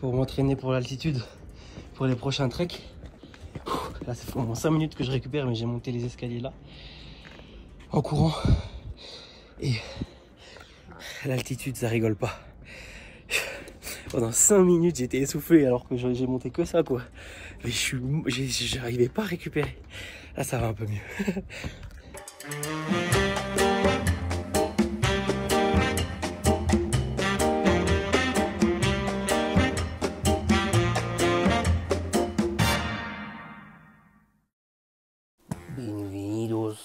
Pour m'entraîner pour l'altitude, pour les prochains treks. Là, ça fait au moins 5 minutes que je récupère, mais j'ai monté les escaliers là, en courant. Et l'altitude, ça rigole pas. Pendant 5 minutes, j'étais essoufflé alors que j'ai monté que ça, quoi. Mais j'arrivais pas à récupérer. Là, ça va un peu mieux. Bienvenidos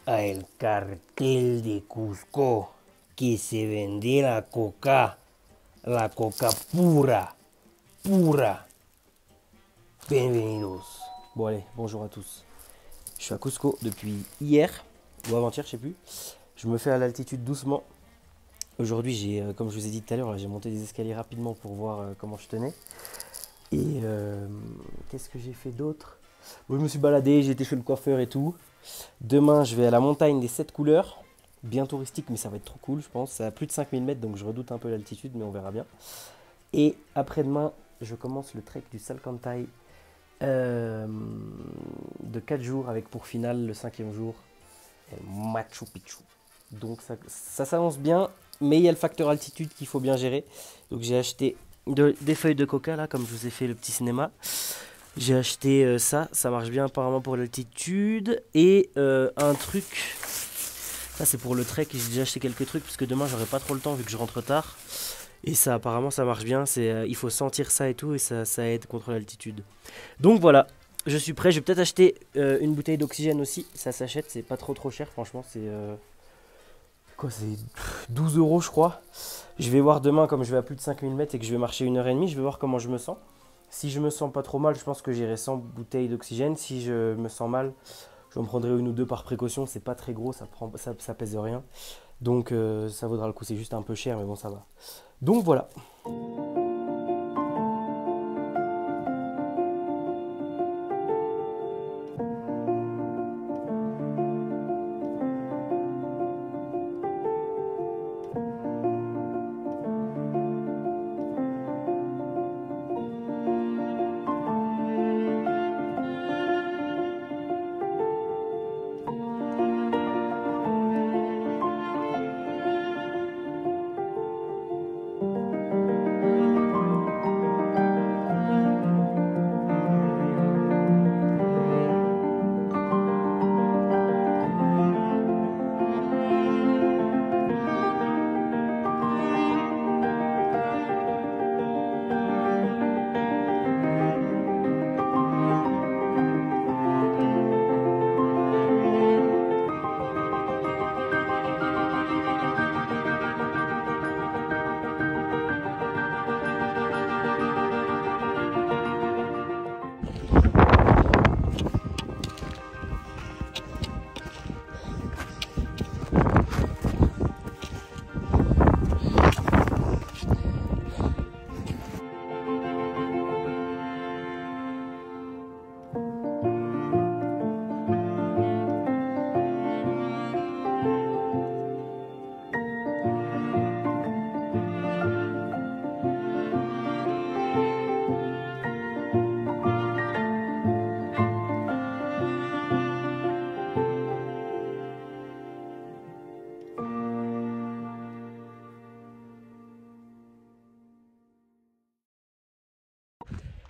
a el cartel de Cusco, que se vende la coca pura, pura. Bienvenidos. Bon allez, bonjour à tous. Je suis à Cusco depuis hier, ou avant-hier, je sais plus. Je me fais à l'altitude doucement. Aujourd'hui, comme je vous ai dit tout à l'heure, j'ai monté des escaliers rapidement pour voir comment je tenais. Et qu'est-ce que j'ai fait d'autre? Bon, je me suis baladé, j'ai été chez le coiffeur et tout. Demain, je vais à la montagne des 7 couleurs. Bien touristique, mais ça va être trop cool, je pense. C'est à plus de 5000 mètres, donc je redoute un peu l'altitude, mais on verra bien. Et après-demain, je commence le trek du Salcantay de 4 jours, avec pour finale le 5e jour, Machu Picchu. Donc ça s'avance bien, mais il y a le facteur altitude qu'il faut bien gérer. Donc j'ai acheté des feuilles de coca, là, comme je vous ai fait le petit cinéma. J'ai acheté ça marche bien apparemment pour l'altitude. Et un truc, ça c'est pour le trek, j'ai déjà acheté quelques trucs parce que demain j'aurai pas trop le temps vu que je rentre tard. Et ça apparemment ça marche bien, il faut sentir ça et tout, et ça aide contre l'altitude. Donc voilà, je suis prêt, je vais peut-être acheter une bouteille d'oxygène aussi, ça s'achète, c'est pas trop cher franchement, c'est... c'est 12 € je crois. Je vais voir demain, comme je vais à plus de 5000 mètres et que je vais marcher 1h30, je vais voir comment je me sens. Si je me sens pas trop mal, je pense que j'irai sans bouteille d'oxygène. Si je me sens mal, j'en prendrai une ou deux par précaution. C'est pas très gros, ça pèse rien. Donc ça vaudra le coup, c'est juste un peu cher, mais bon, ça va. Donc voilà.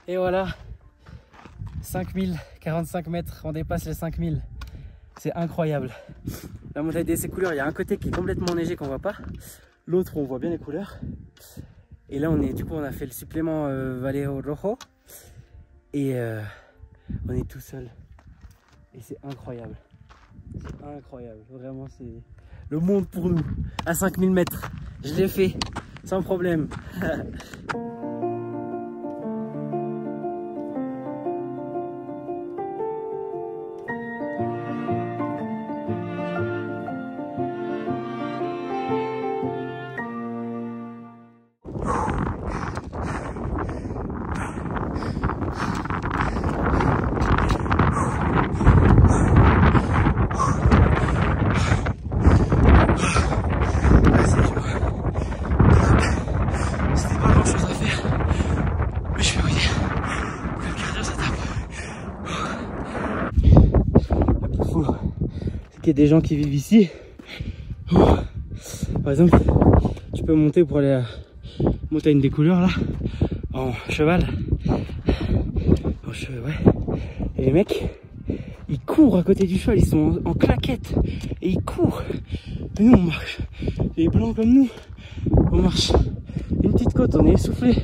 Et voilà, 5045 mètres, on dépasse les 5000. C'est incroyable. La montagne des couleurs, il y a un côté qui est complètement enneigé qu'on voit pas. L'autre, on voit bien les couleurs. Et là, on a fait le supplément Vallejo Rojo. Et on est tout seul. Et c'est incroyable. C'est incroyable. Vraiment, c'est le monde pour nous. À 5000 mètres. Je l'ai fait sans problème. Il y a des gens qui vivent ici. Par exemple, tu peux monter pour aller à la montagne des couleurs là, en cheval. Ouais. Et les mecs, ils courent à côté du cheval, ils sont en claquettes et ils courent. Et nous on marche, les blancs comme nous, on marche une petite côte, on est essoufflé.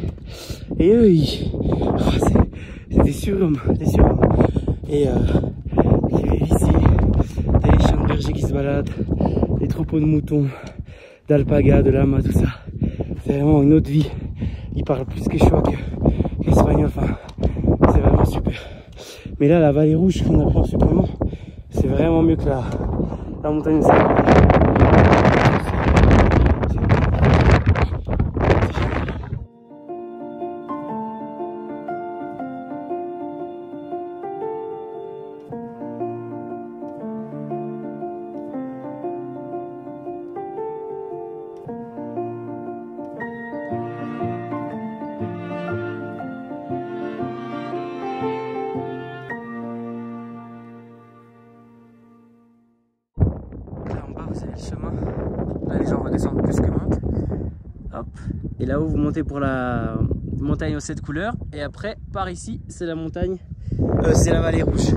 Et eux, c'est des surhommes, Et qui vivent ici. T'as les chiens de berger qui se baladent, des troupeaux de moutons, d'alpagas, de lamas, tout ça. C'est vraiment une autre vie. Ils parlent plus quechua qu'espagnol, enfin, c'est vraiment super. Mais là, la vallée rouge qu'on a pris en supplément, c'est vraiment mieux que la montagne de Saint-Paul. Vous avez le chemin, là les gens redescendent plus que montent, hop, et là-haut vous montez pour la montagne aux 7 couleurs, et après par ici c'est la montagne, c'est la vallée rouge,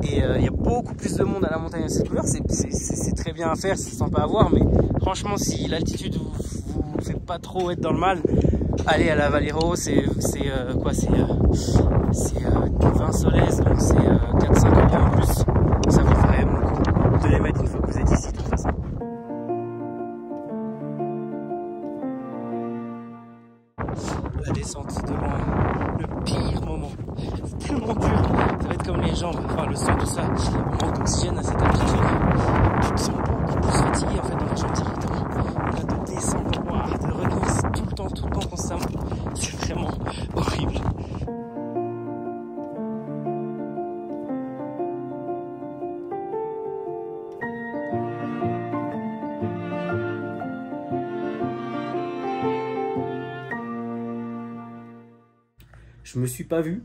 et il y a beaucoup plus de monde à la montagne aux 7 couleurs, c'est très bien à faire, c'est sympa à voir, mais franchement si l'altitude vous fait pas trop être dans le mal, allez à la vallée rouge, c'est 20 soles, donc c'est 4-5 euros en plus, ça vaut vraiment le coup de les mettre une fois que vous êtes ici de toute façon. La descente de loin, le pire moment, c'est tellement dur, ça va être comme les jambes, enfin le sang, tout ça, on manque d'oxygène à cette altitude, tu te sens beaucoup plus fatigué en fait dans les jambes directement, là de descendre, de revenir tout le temps constamment, c'est vraiment horrible. Je me suis pas vu,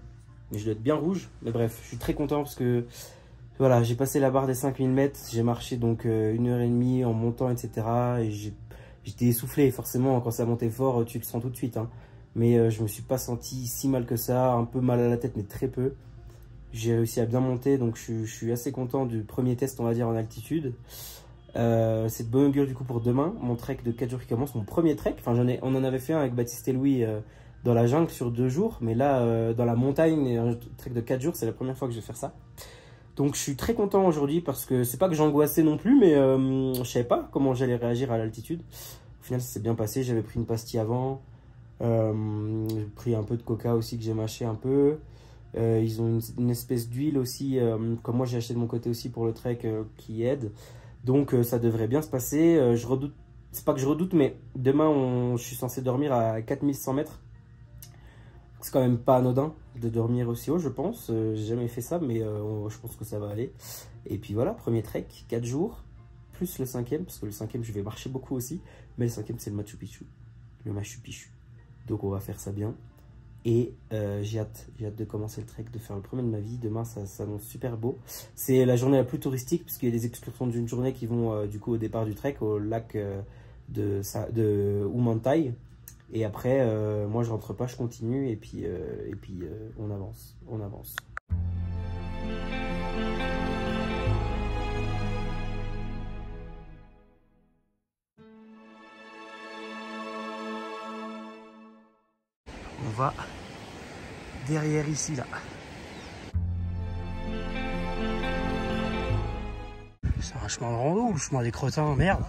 mais je dois être bien rouge. Mais bref, je suis très content parce que voilà, j'ai passé la barre des 5000 mètres. J'ai marché donc 1h30 en montant, etc. Et j'étais essoufflé. Forcément, quand ça montait fort, tu le sens tout de suite. Hein. Mais je me suis pas senti si mal que ça. Un peu mal à la tête, mais très peu. J'ai réussi à bien monter. Donc je suis assez content du premier test, on va dire, en altitude. C'est de bon augure du coup pour demain. Mon trek de 4 jours qui commence. Mon premier trek. Enfin, on en avait fait un avec Baptiste et Louis. Dans la jungle sur 2 jours, mais là dans la montagne, un trek de 4 jours, c'est la première fois que je vais faire ça. Donc je suis très content aujourd'hui parce que c'est pas que j'angoissais non plus, mais je savais pas comment j'allais réagir à l'altitude. Au final, ça s'est bien passé, j'avais pris une pastille avant, j'ai pris un peu de coca aussi que j'ai mâché un peu. Ils ont une espèce d'huile aussi, comme moi j'ai acheté de mon côté aussi pour le trek qui aide. Donc ça devrait bien se passer. Je redoute, c'est pas que je redoute, mais demain je suis censé dormir à 4100 mètres. C'est quand même pas anodin de dormir aussi haut, je pense. J'ai jamais fait ça, mais je pense que ça va aller. Et puis voilà, premier trek, 4 jours, plus le 5e, parce que le 5e, je vais marcher beaucoup aussi. Mais le 5e, c'est le Machu Picchu. Le Machu Picchu. Donc on va faire ça bien. Et j'ai hâte de commencer le trek, de faire le premier de ma vie. Demain, ça s'annonce super beau. C'est la journée la plus touristique, puisqu'il y a des excursions d'une journée qui vont du coup au départ du trek, au lac de Umantai. Et après, moi je rentre pas, je continue et puis on avance, on avance. On va derrière ici là. C'est un chemin de rando ou le chemin des crottins, merde.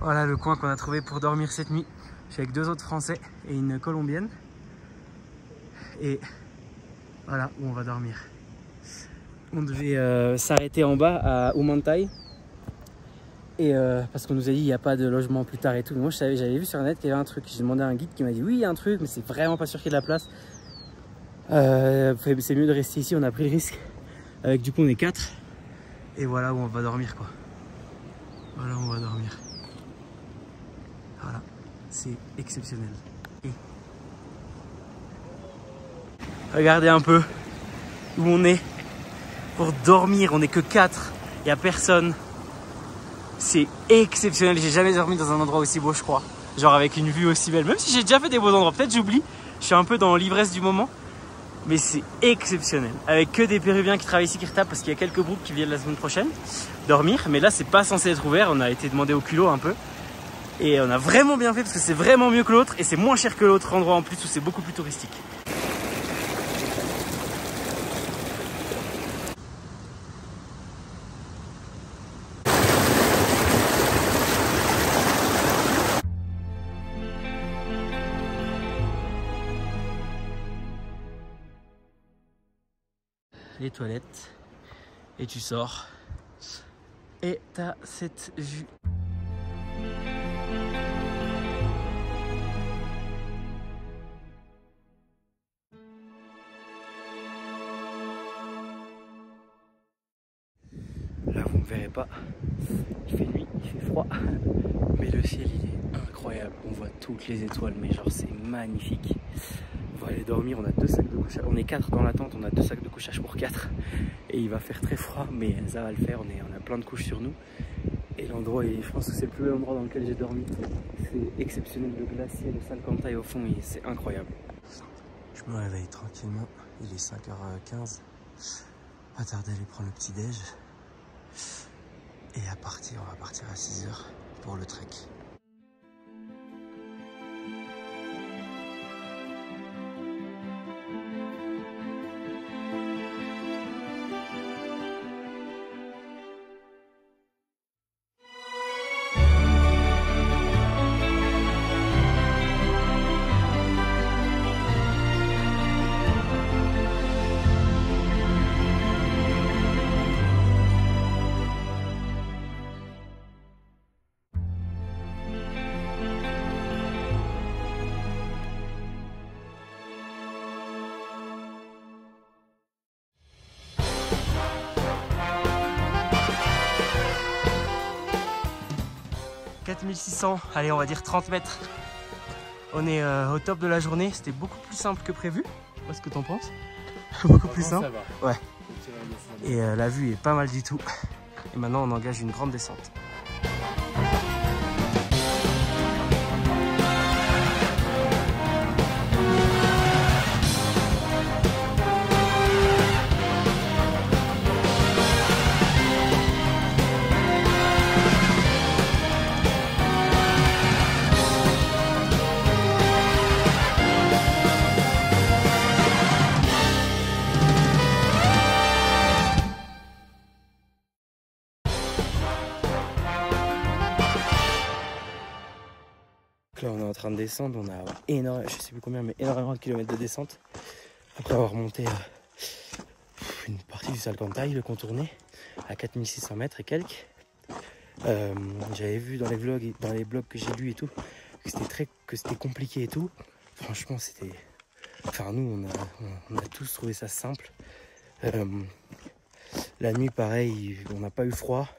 Voilà le coin qu'on a trouvé pour dormir cette nuit. Je suis avec 2 autres Français et une Colombienne. Et voilà où on va dormir. On devait s'arrêter en bas à Humantay. Et parce qu'on nous a dit il n'y a pas de logement plus tard et tout. Moi j'avais vu sur internet qu'il y avait un truc. J'ai demandé à un guide qui m'a dit oui il y a un truc mais c'est vraiment pas sûr qu'il y ait de la place. C'est mieux de rester ici, on a pris le risque. Avec du coup on est 4. Et voilà où on va dormir quoi. Voilà où on va dormir. Voilà, c'est exceptionnel. Et regardez un peu où on est pour dormir. On n'est que 4, il n'y a personne. C'est exceptionnel. J'ai jamais dormi dans un endroit aussi beau, je crois. Genre avec une vue aussi belle. Même si j'ai déjà fait des beaux endroits, peut-être j'oublie. Je suis un peu dans l'ivresse du moment. Mais c'est exceptionnel. Avec que des Péruviens qui travaillent ici, qui retapent, parce qu'il y a quelques groupes qui viennent la semaine prochaine dormir. Mais là, c'est pas censé être ouvert. On a été demandé au culot un peu. Et on a vraiment bien fait parce que c'est vraiment mieux que l'autre et c'est moins cher que l'autre endroit en plus où c'est beaucoup plus touristique. Les toilettes et tu sors et t'as cette vue. Là vous ne me verrez pas, il fait nuit, il fait froid, mais le ciel il est incroyable, on voit toutes les étoiles, mais genre c'est magnifique. On va aller dormir, on a 2 sacs de couchage, on est 4 dans la tente, on a 2 sacs de couchage pour 4 et il va faire très froid mais ça va le faire, on a plein de couches sur nous et l'endroit, je pense que c'est le plus bel endroit dans lequel j'ai dormi, c'est exceptionnel, le glacier, le Salcantay au fond, c'est incroyable. Je me réveille tranquillement, il est 5h15, pas tarder à aller prendre le petit déj. Et on va partir à 6h pour le trek. 4600, allez on va dire 30 mètres. On est au top de la journée, c'était beaucoup plus simple que prévu. Je sais pas ce que t'en penses. Beaucoup plus simple. Ouais. Et la vue est pas mal du tout. Et maintenant on engage une grande descente. Là on est en train de descendre, on a énormément, je sais plus combien, mais énormément de kilomètres de descente. Après avoir monté une partie du Salcantay, le contourné à 4600 mètres et quelques. J'avais vu dans les vlogs, dans les blogs que j'ai lus et tout, que c'était compliqué et tout. Franchement c'était, enfin nous on a tous trouvé ça simple. La nuit pareil, on n'a pas eu froid.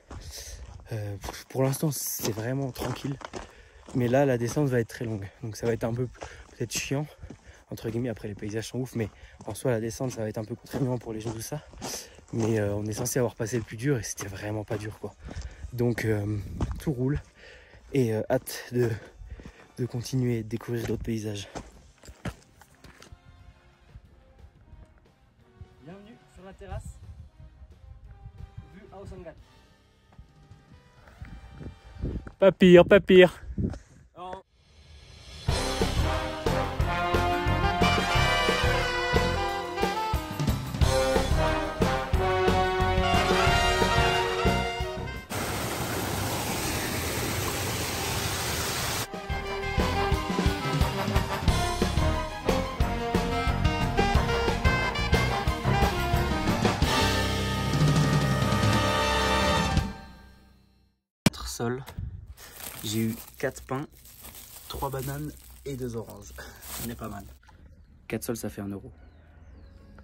Pour l'instant c'est vraiment tranquille. Mais là, la descente va être très longue. Donc ça va être un peu peut-être chiant, entre guillemets. Après, les paysages sont ouf. Mais en soi, la descente, ça va être un peu contraignant pour les gens, tout ça. Mais on est censé avoir passé le plus dur et c'était vraiment pas dur, quoi. Donc tout roule. Et hâte de continuer et de découvrir d'autres paysages. Bienvenue sur la terrasse. Vue à Osangat. Pas pire, pas pire. Non. Sol. J'ai eu 4 pains, 3 bananes et 2 oranges. On est pas mal. 4 sols, ça fait 1 €. Yo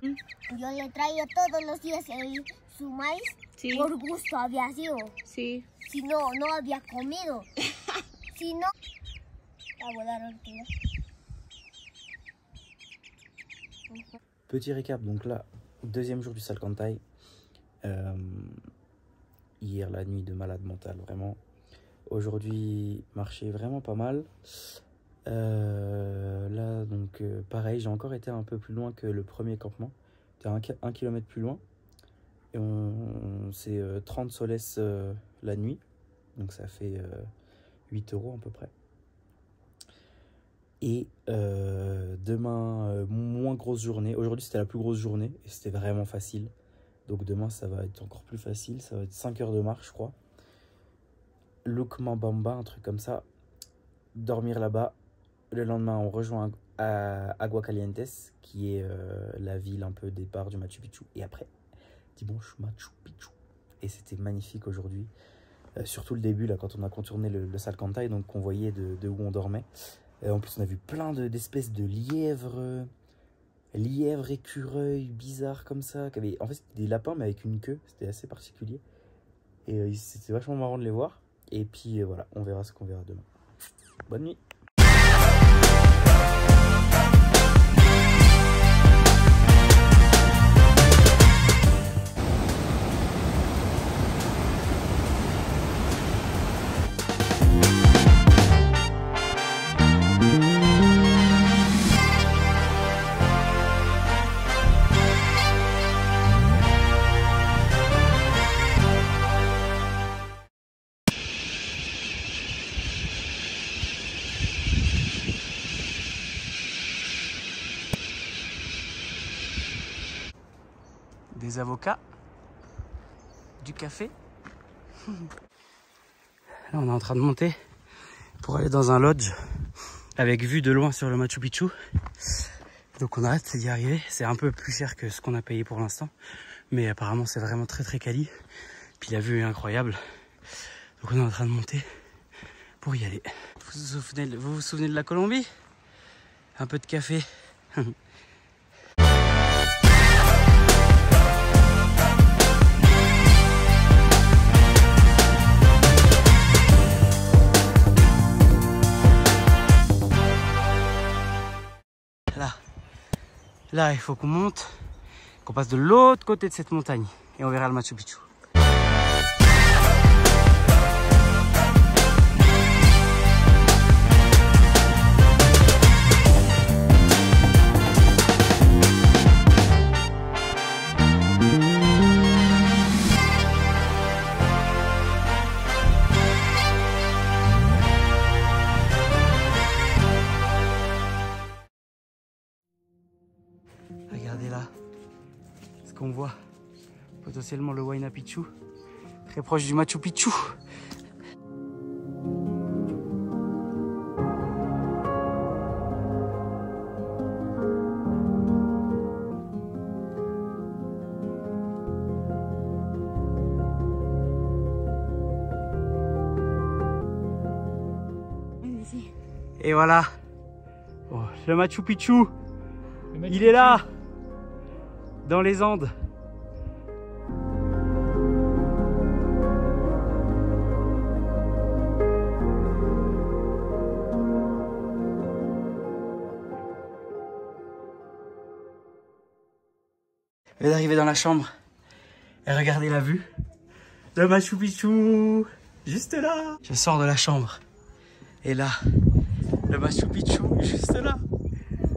le traigo todos los días su maíz. Sí. Por gusto había sido. Sí. Si no, no había comido. Si no, la volaron. Petit récap, donc là, deuxième jour du Salcantay. Hier, la nuit de malade mental, vraiment. Aujourd'hui, marché vraiment pas mal. Là, donc, pareil, j'ai encore été un peu plus loin que le premier campement. C'était 1 km plus loin. Et c'est 30 soles la nuit. Donc, ça fait 8 € à peu près. Et demain, moins grosse journée. Aujourd'hui, c'était la plus grosse journée et c'était vraiment facile. Donc, demain, ça va être encore plus facile. Ça va être 5 heures de marche, je crois. Lukmambamba, un truc comme ça. Dormir là-bas. Le lendemain, on rejoint à Aguascalientes, qui est la ville un peu départ du Machu Picchu. Et après, dimanche, Machu Picchu. Et c'était magnifique aujourd'hui. Surtout le début, là, quand on a contourné le Salcantay, donc on voyait de où on dormait. En plus, on a vu plein d'espèces de lièvres, écureuils bizarres comme ça. En fait, c'était des lapins, mais avec une queue. C'était assez particulier. Et c'était vachement marrant de les voir. Et puis voilà, on verra ce qu'on verra demain. Bonne nuit. Des avocats, du café. Là, on est en train de monter pour aller dans un lodge avec vue de loin sur le Machu Picchu. Donc on arrête d'y arriver. C'est un peu plus cher que ce qu'on a payé pour l'instant, mais apparemment c'est vraiment très quali. Puis la vue est incroyable. Donc on est en train de monter pour y aller. Vous vous souvenez de la Colombie? Un peu de café. Là, il faut qu'on monte, qu'on passe de l'autre côté de cette montagne et on verra le Machu Picchu. Regardez là, ce qu'on voit, potentiellement le Huayna Picchu, très proche du Machu Picchu. Et voilà, oh, le Machu Picchu. Il est là, dans les Andes. Je vais d'arriver dans la chambre et regardez la vue. Le Machu Picchu, juste là. Je sors de la chambre et là, le Machu Picchu, juste là.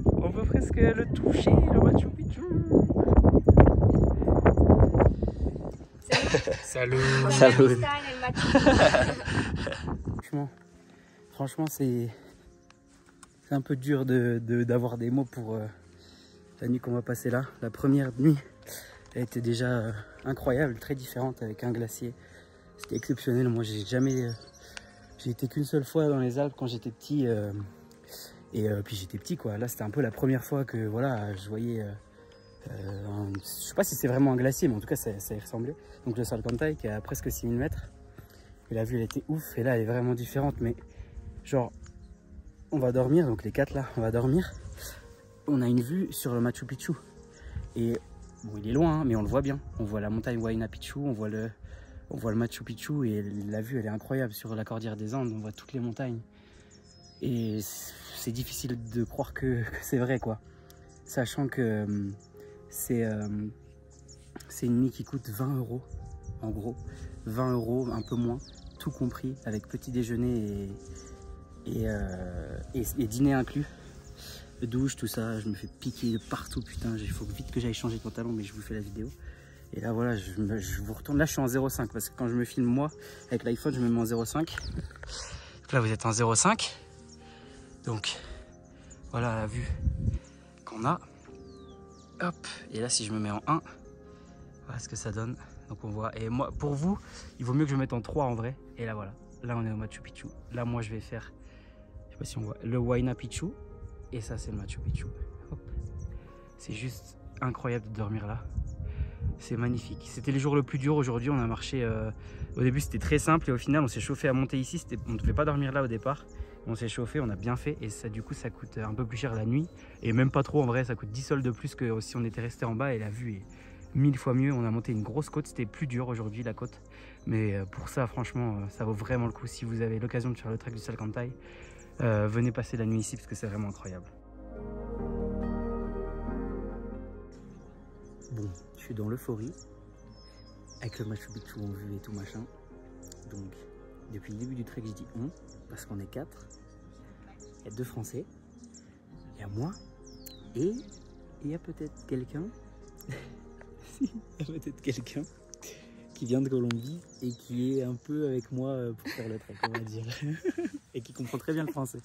On peut presque le toucher, le Machu Picchu. Salut. Salut. Franchement, c'est un peu dur d'avoir des mots pour la nuit qu'on va passer là. La première nuit, elle était déjà incroyable, très différente avec un glacier. C'était exceptionnel. Moi, j'ai été qu'une seule fois dans les Alpes quand j'étais petit. Puis j'étais petit quoi. Là, c'était un peu la première fois que voilà, je voyais. Je sais pas si c'est vraiment un glacier, mais en tout cas, ça y ressemblait. Donc le Salcantay qui est à presque 6000 mètres. Et la vue, elle était ouf. Et là, elle est vraiment différente. Mais genre, on va dormir. Donc les 4 là, on va dormir. On a une vue sur le Machu Picchu. Et bon, il est loin, hein, mais on le voit bien. On voit la montagne Huayna Picchu, on voit le Machu Picchu et la vue, elle est incroyable sur la cordillère des Andes. On voit toutes les montagnes. Et c'est difficile de croire que c'est vrai, quoi. Sachant que c'est une nuit qui coûte 20 €, en gros. 20 €, un peu moins, tout compris, avec petit déjeuner et dîner inclus. Douche, tout ça, je me fais piquer de partout, putain. Il faut vite que j'aille changer de pantalon, mais je vous fais la vidéo. Et là, voilà, je vous retourne. Là, je suis en 0,5 parce que quand je me filme, moi, avec l'iPhone, je me mets en 0,5. Là, vous êtes en 0,5. Donc, voilà la vue qu'on a. Hop, et là, si je me mets en 1, voilà ce que ça donne. Donc, on voit. Et moi, pour vous, il vaut mieux que je me mette en 3 en vrai. Et là, voilà. Là, on est au Machu Picchu. Là, moi, je vais faire, je sais pas si on voit, le Huayna Picchu. Et ça, c'est le Machu Picchu. C'est juste incroyable de dormir là. C'est magnifique. C'était le jour le plus dur aujourd'hui. On a marché. Au début, c'était très simple. Et au final, on s'est chauffé à monter ici. On ne devait pas dormir là au départ. On s'est chauffé, on a bien fait. Et ça, du coup, ça coûte un peu plus cher la nuit. Et même pas trop en vrai. Ça coûte 10 sols de plus que si on était resté en bas. Et la vue est 1000 fois mieux. On a monté une grosse côte. C'était plus dur aujourd'hui, la côte. Mais pour ça, franchement, ça vaut vraiment le coup. Si vous avez l'occasion de faire le trek du Salcantay, venez passer la nuit ici parce que c'est vraiment incroyable. Bon, je suis dans l'euphorie avec le Machu Picchu en vue et tout machin. Donc, depuis le début du trek, je dis on parce qu'on est 4. Il y a 2 Français, il y a moi et il y a peut-être quelqu'un. Il y a peut-être quelqu'un qui vient de Colombie et qui est un peu avec moi pour faire le trek, on va dire. Et qui comprend très bien le français.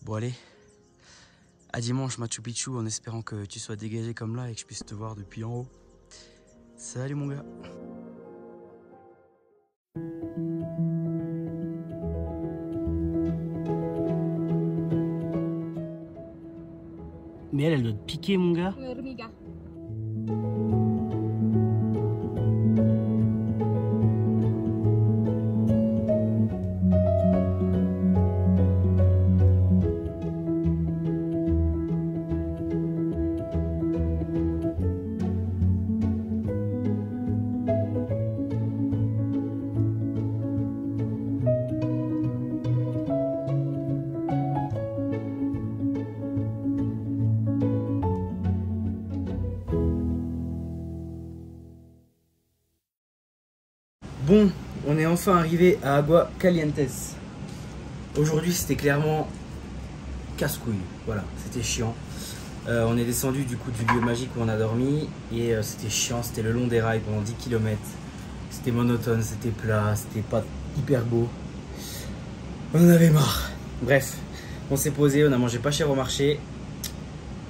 Bon allez, à dimanche Machu Picchu en espérant que tu sois dégagé comme là et que je puisse te voir depuis en haut. Salut mon gars. Mais elle doit te piquer mon gars. Hormiga. Bon, on est enfin arrivé à Agua Calientes. Aujourd'hui, c'était clairement casse-couille. Voilà, c'était chiant. On est descendu du coup du lieu magique où on a dormi et c'était chiant. C'était le long des rails pendant 10 km. C'était monotone, c'était plat, c'était pas hyper beau. On en avait marre. Bref, on s'est posé, on a mangé pas cher au marché.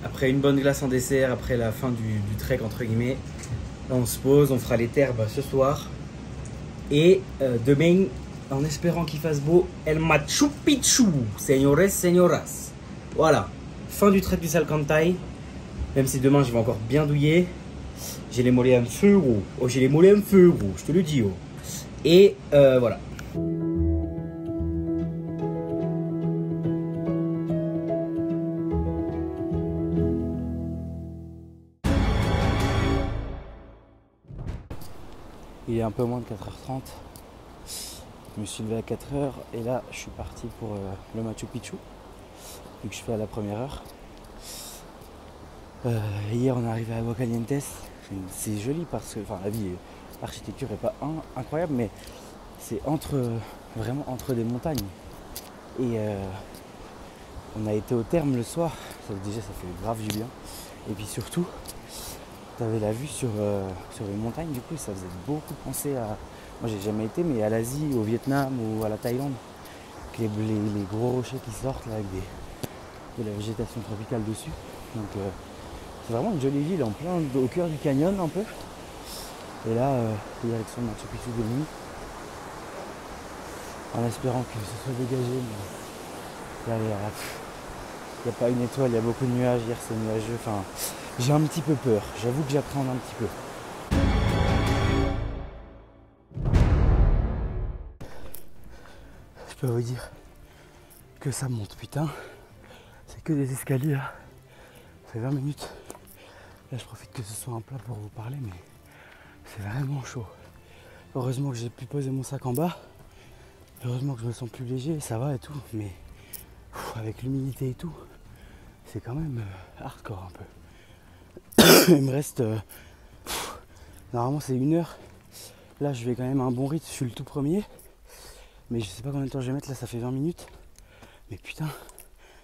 Après une bonne glace en dessert, après la fin du trek entre guillemets, là, on se pose, on fera les terres ce soir. Et demain, en espérant qu'il fasse beau, El Machu Picchu, señores, señoras. Voilà, fin du trek du Salcantay. Même si demain je vais encore bien douiller. J'ai les mollets en feu gros. Oh, j'ai les mollets en feu gros, je te le dis. Oh. Et voilà. Il est un peu moins de 4h30. Je me suis levé à 4h et là je suis parti pour le Machu Picchu, vu que je fais à la première heure. Hier on est arrivé à Agua Calientes. C'est joli parce que la vie, l'architecture est pas incroyable, mais c'est vraiment entre des montagnes. Et on a été au terme le soir, déjà ça fait grave du bien. Et puis surtout, tu avais la vue sur les montagnes, du coup ça faisait beaucoup penser à... Moi j'ai jamais été, mais à l'Asie, au Vietnam ou à la Thaïlande, avec les gros rochers qui sortent là, avec de la végétation tropicale dessus. Donc c'est vraiment une jolie ville au cœur du canyon un peu. Et là, direction Machu Picchu de nuit, en espérant que ce soit dégagé. Mais là, il n'y a pas une étoile, il y a beaucoup de nuages. Hier c'est nuageux, j'ai un petit peu peur, j'avoue que j'appréhende un petit peu. Je peux vous dire que ça monte, putain. C'est que des escaliers là. Ça fait 20 minutes. Là je profite que ce soit un plat pour vous parler, mais c'est vraiment chaud. Heureusement que j'ai pu poser mon sac en bas. Heureusement que je me sens plus léger, ça va et tout. Mais avec l'humidité et tout, c'est quand même hardcore un peu. Il me reste... normalement c'est 1 heure. Là je vais quand même à un bon rythme, je suis le tout premier. Mais je sais pas combien de temps je vais mettre, là ça fait 20 minutes. Mais putain,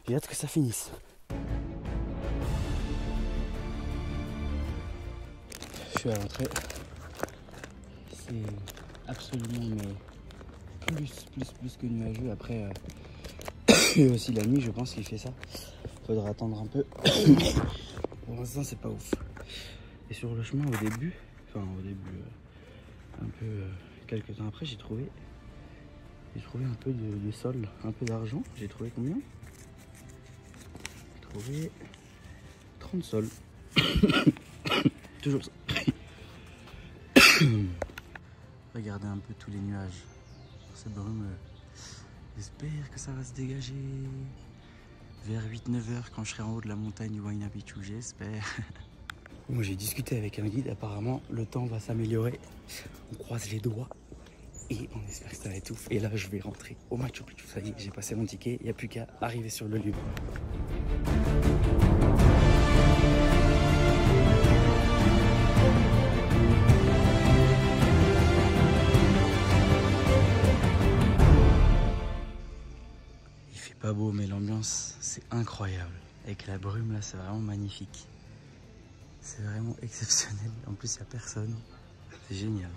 j'ai hâte que ça finisse. Je suis à l'entrée. C'est absolument plus que nuageux. Après, il y a aussi la nuit, je pense qu'il fait ça. Faudra attendre un peu. Pour l'instant c'est pas ouf. Et sur le chemin au début, un peu quelques temps après, j'ai trouvé un peu de sol, un peu d'argent. J'ai trouvé combien? J'ai trouvé 30 sols. Toujours ça. Regardez un peu tous les nuages. C'est brumeux. J'espère que ça va se dégager vers 8-9 heures quand je serai en haut de la montagne du Huayna Picchu, j'espère. Bon, j'ai discuté avec un guide, apparemment le temps va s'améliorer. On croise les doigts. Et on espère que ça va être ouf. Et là, je vais rentrer au Machu Picchu. Ça y est, j'ai passé mon ticket. Il n'y a plus qu'à arriver sur le lieu. Il fait pas beau, mais l'ambiance, c'est incroyable. Avec la brume, là, c'est vraiment magnifique. C'est vraiment exceptionnel. En plus, il n'y a personne. C'est génial.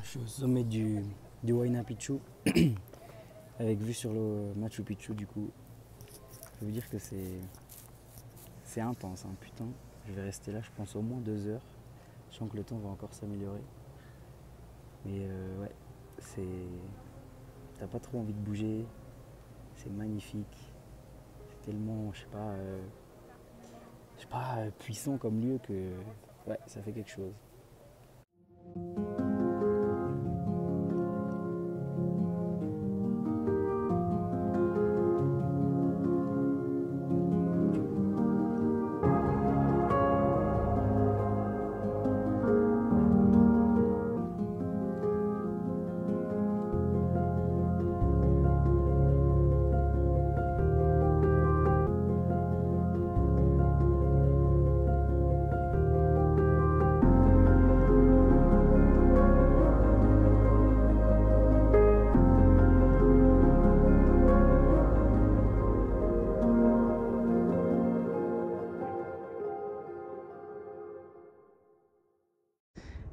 Je suis au sommet du Huayna Picchu avec vue sur le Machu Picchu. Du coup, je peux vous dire que c'est intense, hein, putain. Je vais rester là, je pense, au moins 2 heures. Je sens que le temps va encore s'améliorer. Mais ouais, t'as pas trop envie de bouger. C'est magnifique. C'est tellement, je sais pas, puissant comme lieu que ouais, ça fait quelque chose.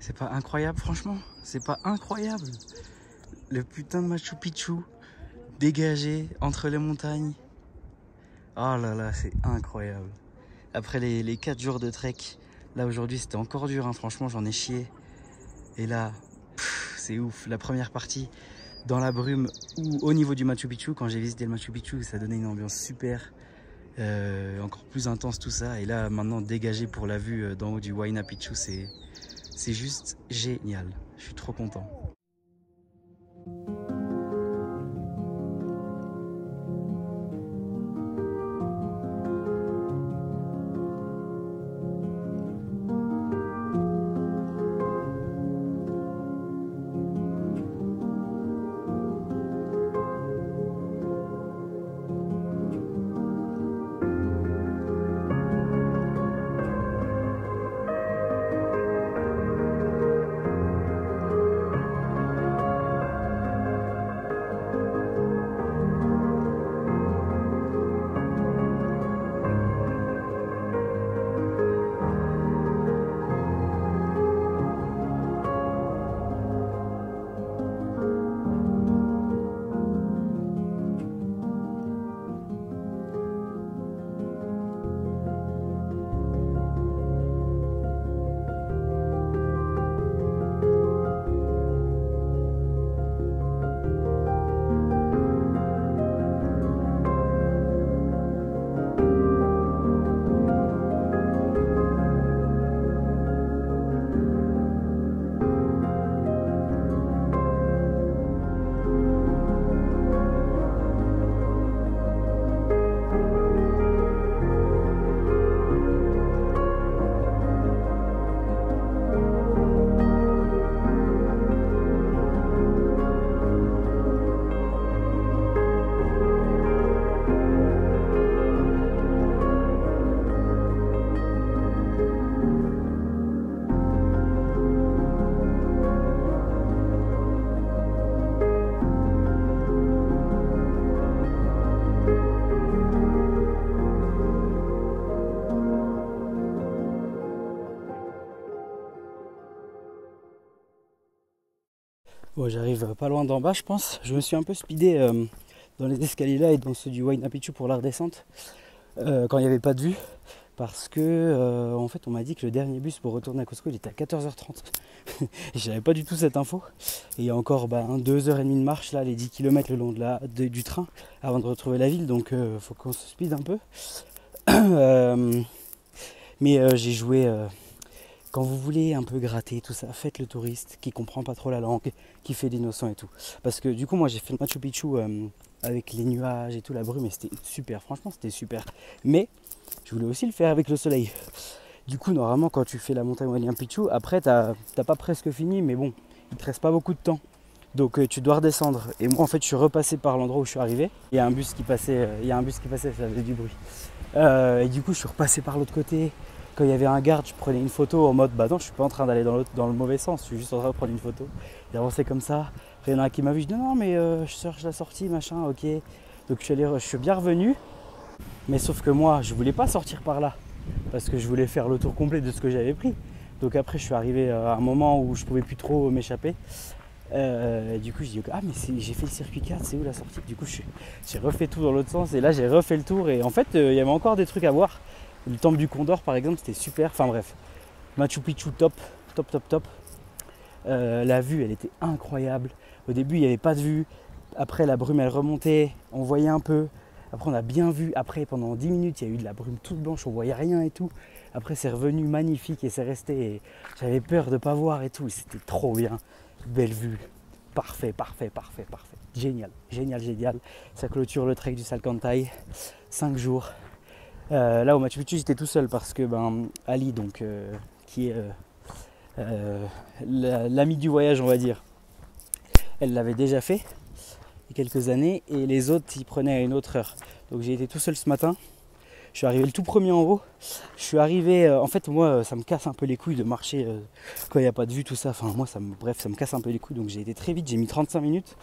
C'est pas incroyable, franchement, c'est pas incroyable. Le putain de Machu Picchu dégagé entre les montagnes. Oh là là, c'est incroyable. Après les 4 jours de trek, là aujourd'hui c'était encore dur, hein, franchement j'en ai chié. Et là, c'est ouf. La première partie dans la brume ou au niveau du Machu Picchu, quand j'ai visité le Machu Picchu, ça donnait une ambiance super. Encore plus intense tout ça. Et là maintenant dégagé pour la vue d'en haut du Huayna Picchu, c'est juste génial, je suis trop content. Bon, j'arrive pas loin d'en bas, je pense. Je me suis un peu speedé dans les escaliers là et dans ceux du Huayna Picchu pour la redescente quand il n'y avait pas de vue. Parce que en fait on m'a dit que le dernier bus pour retourner à Cusco il était à 14h30. Et j'avais pas du tout cette info. Et il y a encore 2h30 de marche là, les 10 km le long du train avant de retrouver la ville. Donc faut qu'on se speed un peu. Mais j'ai joué... Quand vous voulez un peu gratter tout ça, faites le touriste qui comprend pas trop la langue, qui fait l'innocent et tout. Parce que du coup moi j'ai fait le Machu Picchu avec les nuages et tout, la brume, et c'était super, franchement c'était super. Mais je voulais aussi le faire avec le soleil. Du coup normalement quand tu fais la montagne Huayna Picchu, après t'as pas presque fini, mais bon, il te reste pas beaucoup de temps. Donc tu dois redescendre. Et moi en fait je suis repassé par l'endroit où je suis arrivé. Il y a un bus qui passait, ça faisait du bruit. Et du coup je suis repassé par l'autre côté. Quand il y avait un garde, je prenais une photo en mode non, je suis pas en train d'aller dans le mauvais sens, je suis juste en train de prendre une photo. D'avancer comme ça. Après il y en a un qui m'a vu, je dis non mais je cherche la sortie, machin, ok. Donc je suis bien revenu. Mais sauf que moi je voulais pas sortir par là. Parce que je voulais faire le tour complet de ce que j'avais pris. Donc après je suis arrivé à un moment où je pouvais plus trop m'échapper. Du coup je dis ah mais j'ai fait le circuit 4, c'est où la sortie? Du coup j'ai refait tout dans l'autre sens et là j'ai refait le tour et en fait il y avait encore des trucs à voir. Le temple du Condor par exemple c'était super, enfin bref. Machu Picchu top. La vue elle était incroyable. Au début il n'y avait pas de vue, après la brume elle remontait, on voyait un peu. Après on a bien vu, après pendant 10 minutes il y a eu de la brume toute blanche, on voyait rien et tout. Après c'est revenu magnifique et c'est resté, et j'avais peur de ne pas voir et tout, et c'était trop bien. Belle vue, parfait. Génial. Ça clôture le trek du Salcantay, 5 jours. Là au Machu Picchu j'étais tout seul parce que Ali donc qui est l'amie du voyage on va dire, elle l'avait déjà fait il y a quelques années et les autres ils prenaient à une autre heure. Donc j'ai été tout seul ce matin. Je suis arrivé le tout premier en haut. Je suis arrivé, en fait moi ça me casse un peu les couilles de marcher quand il n'y a pas de vue tout ça. Enfin moi ça me casse un peu les couilles, donc j'ai été très vite, j'ai mis 35 minutes.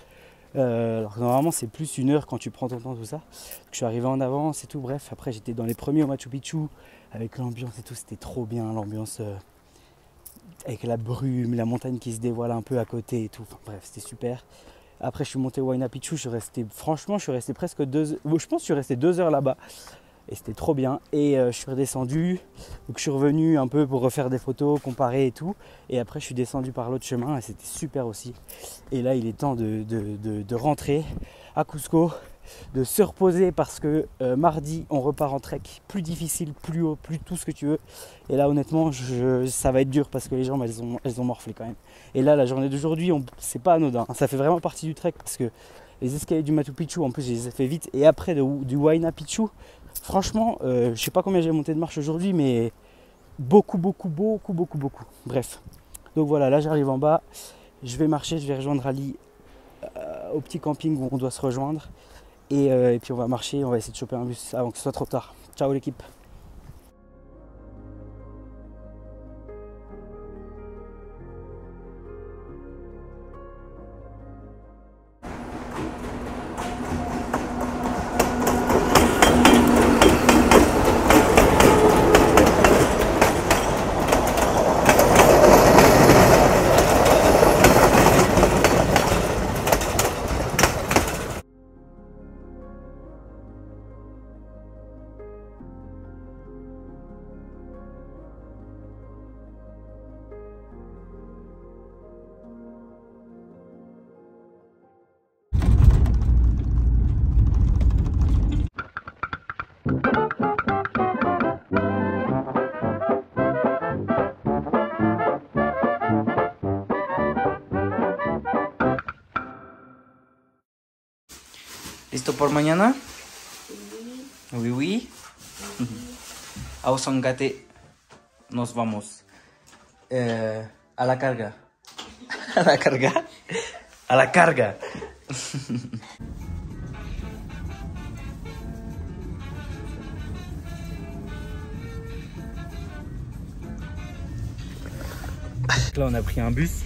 Alors que normalement c'est plus une heure quand tu prends ton temps tout ça. Donc, je suis arrivé en avance et tout, bref. Après j'étais dans les premiers au Machu Picchu avec l'ambiance et tout, c'était trop bien l'ambiance. Avec la brume, la montagne qui se dévoile un peu à côté et tout. Enfin bref, c'était super. Après je suis monté au Huayna Picchu, je suis resté presque 2 heures. Je pense que je suis resté 2 heures là-bas. Et c'était trop bien. Et je suis redescendu. Donc je suis revenu un peu pour refaire des photos, comparer et tout. Et après je suis descendu par l'autre chemin et c'était super aussi. Et là il est temps de rentrer à Cusco, de se reposer parce que mardi on repart en trek, plus difficile, plus haut, plus tout ce que tu veux. Et là honnêtement ça va être dur parce que les jambes elles ont morflé quand même. Et là la journée d'aujourd'hui c'est pas anodin, ça fait vraiment partie du trek parce que les escaliers du Machu Picchu en plus je les ai fait vite. Et après du Huayna Picchu, franchement je sais pas combien j'ai monté de marche aujourd'hui mais beaucoup. Bref, donc voilà, là j'arrive en bas, je vais marcher, je vais rejoindre Ali au petit camping où on doit se rejoindre. Et puis on va marcher, on va essayer de choper un bus avant que ce soit trop tard. Ciao l'équipe. ¿Listo por mañana? Oui, oui. A Usangate nos vamos. A la carga. ¿A la carga? A la carga. Là on a pris un bus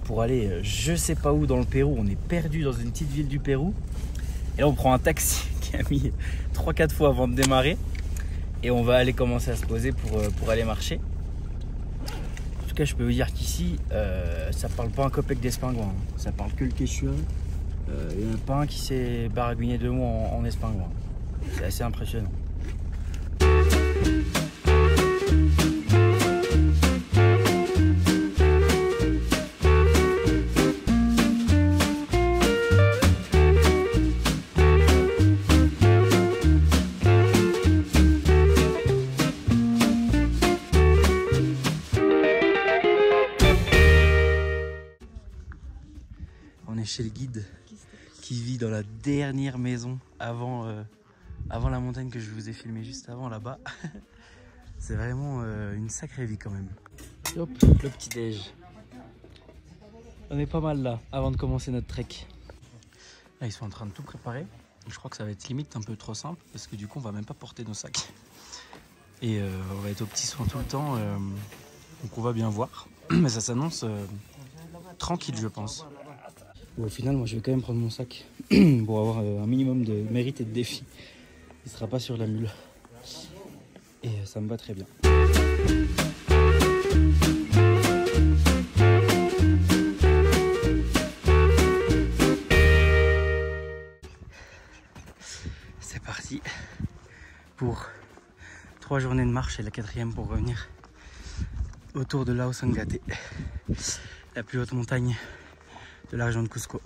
pour aller je sais pas où dans le Pérou. On est perdu dans une petite ville du Pérou. Et là on prend un taxi qui a mis 3-4 fois avant de démarrer. Et on va aller commencer à se poser pour aller marcher. En tout cas je peux vous dire qu'ici ça parle pas un copec d'espingouin. Ça parle que le quechua. Il n'y en a pas un qui s'est baragouiné 2 mots en espingouin. C'est assez impressionnant. On est chez le guide qui vit dans la dernière maison avant la montagne que je vous ai filmé juste avant là-bas. C'est vraiment une sacrée vie quand même. Hop, le petit déj. On est pas mal là avant de commencer notre trek. Là ils sont en train de tout préparer. Je crois que ça va être limite un peu trop simple parce que du coup on va même pas porter nos sacs. Et on va être aux petits soins tout le temps. Donc on va bien voir. Mais ça s'annonce tranquille je pense. Bon, au final, moi je vais quand même prendre mon sac pour avoir un minimum de mérite et de défi. Il ne sera pas sur la mule. Et ça me va très bien. C'est parti pour 3 journées de marche et la 4e pour revenir autour de Lao Sangate, la plus haute montagne de la région de Cusco.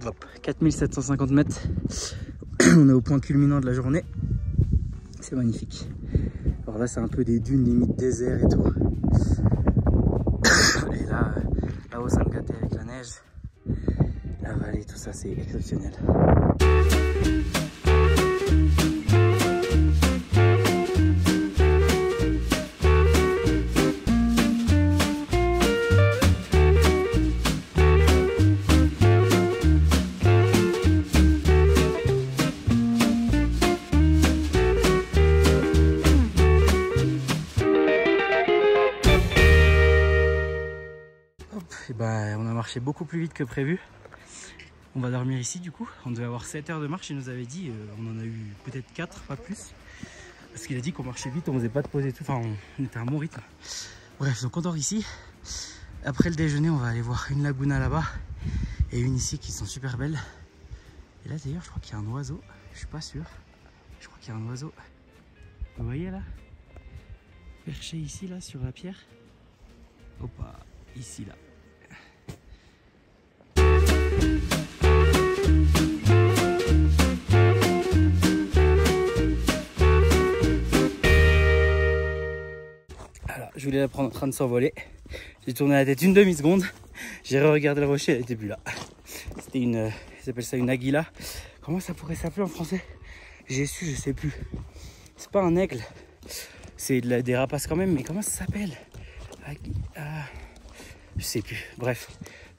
Hop, 4750 mètres, on est au point culminant de la journée, c'est magnifique. Alors là c'est un peu des dunes limite désert et tout, et là au Sangate avec la neige, la vallée, tout ça c'est exceptionnel. Et bah, on a marché beaucoup plus vite que prévu. On va dormir ici du coup. On devait avoir 7 heures de marche, il nous avait dit. On en a eu peut-être 4, pas plus. Parce qu'il a dit qu'on marchait vite, on faisait pas de pause et tout. Enfin, on était à un bon rythme. Bref, donc on dort ici. Après le déjeuner, on va aller voir une laguna là-bas et une ici qui sont super belles. Et là d'ailleurs, je crois qu'il y a un oiseau. Je suis pas sûr. Je crois qu'il y a un oiseau. Vous voyez là? Perché ici, là, sur la pierre. Hop, ici, là. Alors, je voulais la prendre en train de s'envoler. J'ai tourné la tête une demi-seconde. J'ai re-regardé le rocher, elle était plus là. C'était une... ils appellent ça une aguila. Comment ça pourrait s'appeler en français? J'ai su, je sais plus. C'est pas un aigle. C'est des rapaces quand même, mais comment ça s'appelle? Je sais plus. Bref,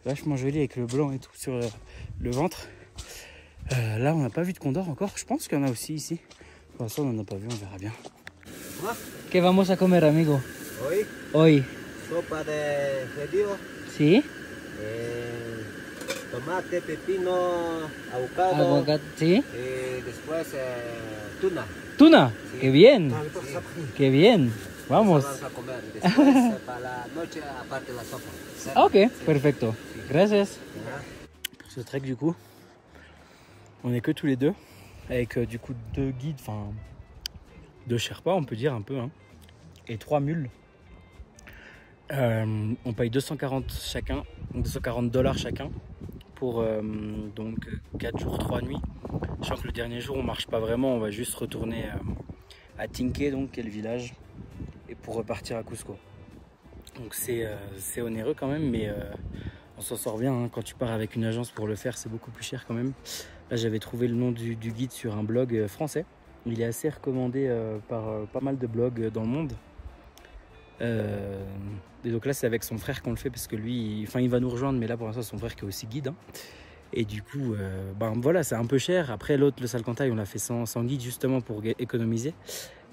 vachement joli avec le blanc et tout sur le ventre. Là, on n'a pas vu de condor encore. Je pense qu'il y en a aussi ici. Pour l'instant, on n'en a pas vu, on verra bien. ¿Qué vamos a comer, amigo? Hoy. Sopa de fideo. ¿Sí? Tomate, pepino, avocado. Aguacate, ¿sí? Y después tuna. ¿Tuna? Sí. ¡Qué bien! Sí. ¡Qué bien! Vamos. Eso vamos a comer. Después, para la noche, aparte la sopa. Ah, ok, Sí. perfecto. Gracias. Pour ce trek, du coup, on est que tous les deux. Avec du coup 2 guides, enfin 2 Sherpas, on peut dire un peu, hein, et 3 mules. On paye 240 chacun, $240 chacun pour donc 4 jours 3 nuits. Je sens que le dernier jour on marche pas vraiment, on va juste retourner à Tinque, donc qui est le village, et pour repartir à Cusco. Donc c'est onéreux quand même, mais on s'en sort bien, hein. Quand tu pars avec une agence pour le faire, c'est beaucoup plus cher quand même. Là j'avais trouvé le nom du guide sur un blog français. Il est assez recommandé par pas mal de blogs dans le monde. Et donc là c'est avec son frère qu'on le fait parce que lui, il va nous rejoindre, mais là pour l'instant c'est son frère qui est aussi guide, hein. Et du coup, voilà, c'est un peu cher. Après l'autre, le Salcantay, on l'a fait sans guide justement pour économiser.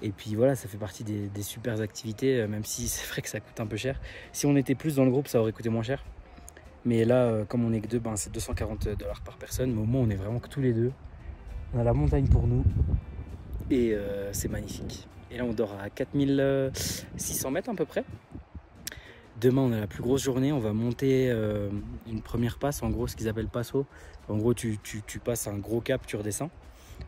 Et puis voilà, ça fait partie des super activités, même si c'est vrai que ça coûte un peu cher. Si on était plus dans le groupe, ça aurait coûté moins cher. Mais là, comme on est que deux, c'est $240 par personne. Mais au moins, on est vraiment que tous les deux. On a la montagne pour nous. Et c'est magnifique. Et là, on dort à 4600 mètres à peu près. Demain, on a la plus grosse journée. On va monter une première passe, en gros, ce qu'ils appellent passo. En gros, tu passes un gros cap, tu redescends.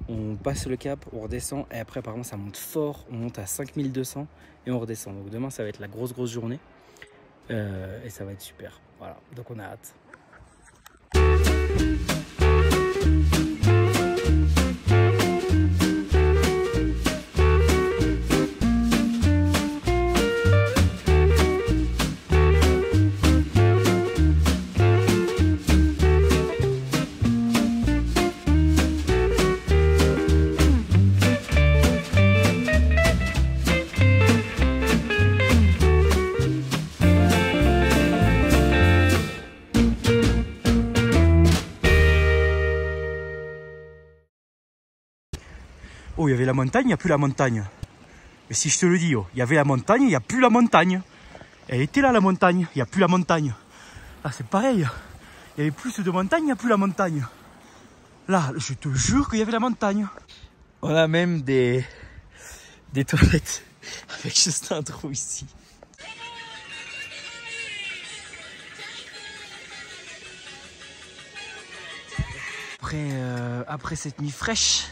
On passe le cap, on redescend. Et après, apparemment, ça monte fort. On monte à 5200 et on redescend. Donc demain, ça va être la grosse journée. Et ça va être super. Voilà, donc on a hâte. Oh, il y avait la montagne, il n'y a plus la montagne. Mais si je te le dis, oh, il y avait la montagne, il n'y a plus la montagne. Elle était là, la montagne, il n'y a plus la montagne. Là, c'est pareil. Il y avait plus de montagne, il n'y a plus la montagne. Là, je te jure qu'il y avait la montagne. On a même des toilettes avec juste un trou ici. Après cette nuit fraîche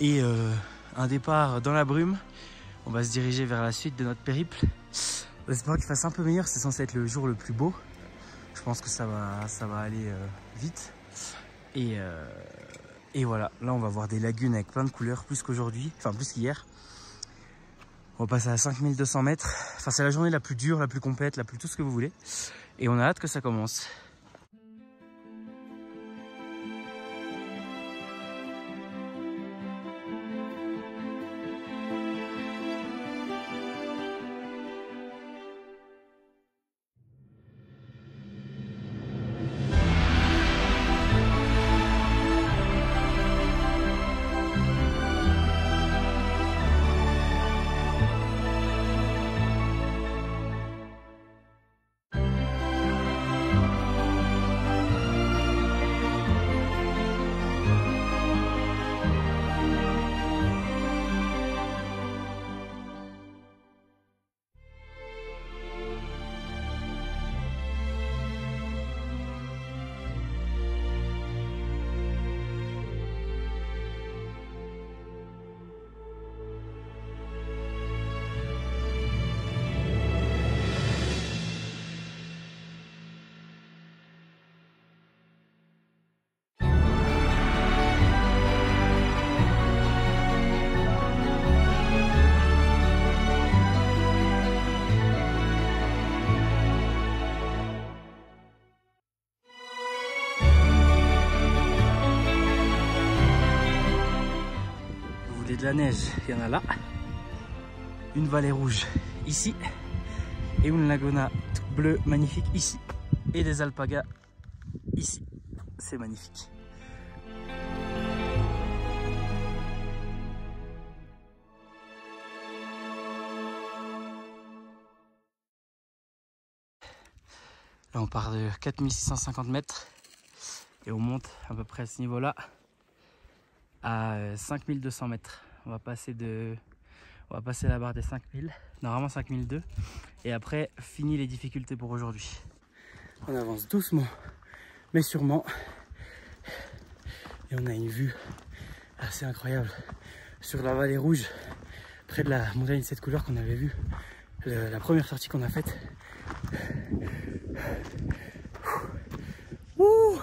et un départ dans la brume, on va se diriger vers la suite de notre périple. On espère qu'il fasse un peu meilleur, c'est censé être le jour le plus beau. Je pense que ça va aller vite. Et voilà, là on va voir des lagunes avec plein de couleurs, plus qu'aujourd'hui, enfin plus qu'hier. On va passer à 5200 mètres. Enfin, c'est la journée la plus dure, la plus complète, la plus tout ce que vous voulez. Et on a hâte que ça commence. De la neige, il y en a là, une vallée rouge ici et une laguna bleue magnifique ici et des alpagas ici, c'est magnifique. Là on part de 4650 mètres et on monte à peu près à ce niveau là à 5200 mètres. On va passer la barre des 5000, normalement 5002. Et après, fini les difficultés pour aujourd'hui. On avance doucement, mais sûrement. Et on a une vue assez incroyable sur la vallée rouge, près de la montagne de cette couleur qu'on avait vue la première sortie qu'on a faite. Ouh.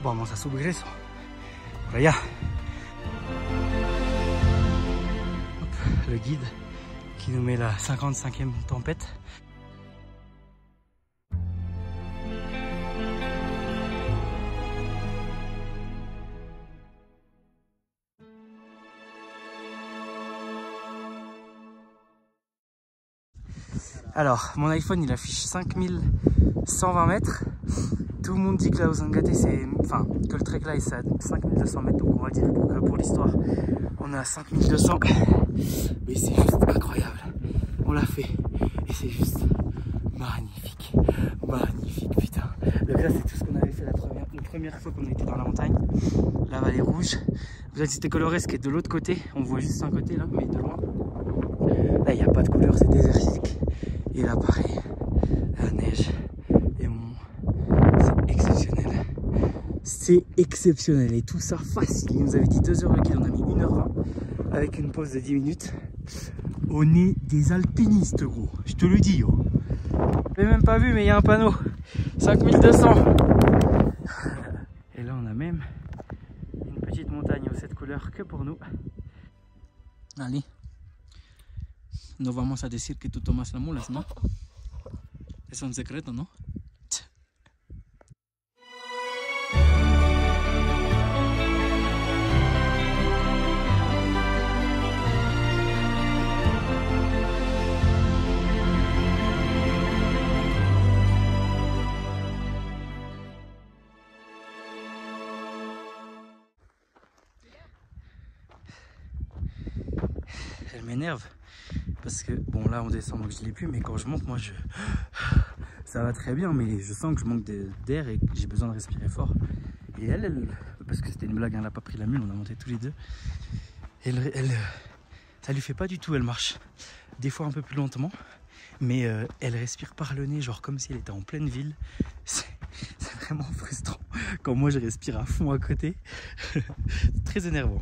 Vamos a subir eso. Por allá. Hop, le guide qui nous met la 55e tempête. Alors, mon iPhone il affiche 5120 mètres. Tout le monde dit que la Hosangatte c'est... Enfin, que le trek là c'est à 5200 mètres. Donc on va dire que pour l'histoire, on est à 5200. Mais c'est juste incroyable. On l'a fait. Et c'est juste magnifique. Magnifique, putain. Donc là, c'est tout ce qu'on avait fait la première fois qu'on était dans la montagne. La vallée rouge. Vous avez coloré ce qui est de l'autre côté. On voit juste un côté là, mais de loin. Là, il n'y a pas de couleur, c'est désertique. Et là, pareil, la neige et mon... C'est exceptionnel. C'est exceptionnel. Et tout ça facile. Il nous avait dit 2 heures le guide, on a mis 1h20 avec une pause de 10 minutes. On est des alpinistes, gros. Je te le dis, yo. Je l'ai même pas vu, mais il y a un panneau. 5200. Et là, on a même une petite montagne aux 7 couleurs que pour nous. Allez. No vamos a decir que tú tomas la mulas, ¿no? Es un secreto, ¿no? Elle m'énerve. Parce que, bon là on descend donc je l'ai plus, mais quand je monte, moi ça va très bien, mais je sens que je manque d'air et que j'ai besoin de respirer fort. Et elle parce que c'était une blague, hein, elle n'a pas pris la mule, on a monté tous les deux. Ça lui fait pas du tout, elle marche des fois un peu plus lentement, mais elle respire par le nez, genre comme si elle était en pleine ville. C'est vraiment frustrant quand moi je respire à fond à côté. C'est très énervant.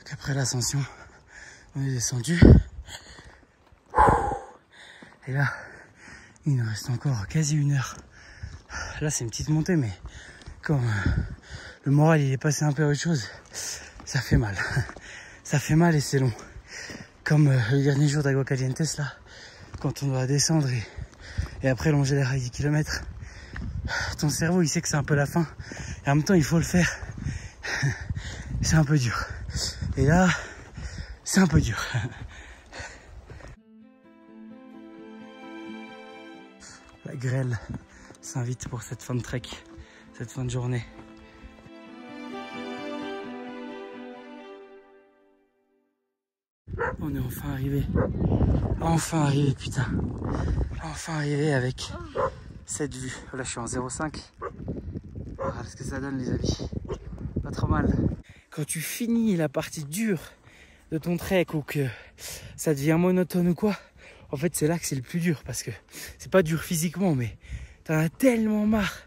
Après l'ascension, on est descendu. Et là, il nous reste encore quasi 1 heure. Là, c'est une petite montée, mais quand le moral il est passé un peu à autre chose, ça fait mal. Ça fait mal et c'est long. Comme le dernier jour d'Aguascalientes, là, quand on doit descendre et après longer les rails 10 km, ton cerveau il sait que c'est un peu la fin. Et en même temps, il faut le faire. C'est un peu dur. Et là, c'est un peu dur. La grêle s'invite pour cette fin de trek, cette fin de journée. On est enfin arrivé. Enfin arrivé, putain. Enfin arrivé avec cette vue. Là, je suis en 0,5. Voilà ce que ça donne, les amis. Pas trop mal. Quand tu finis la partie dure de ton trek ou que ça devient monotone ou quoi, en fait c'est là que c'est le plus dur parce que c'est pas dur physiquement mais t'en as tellement marre.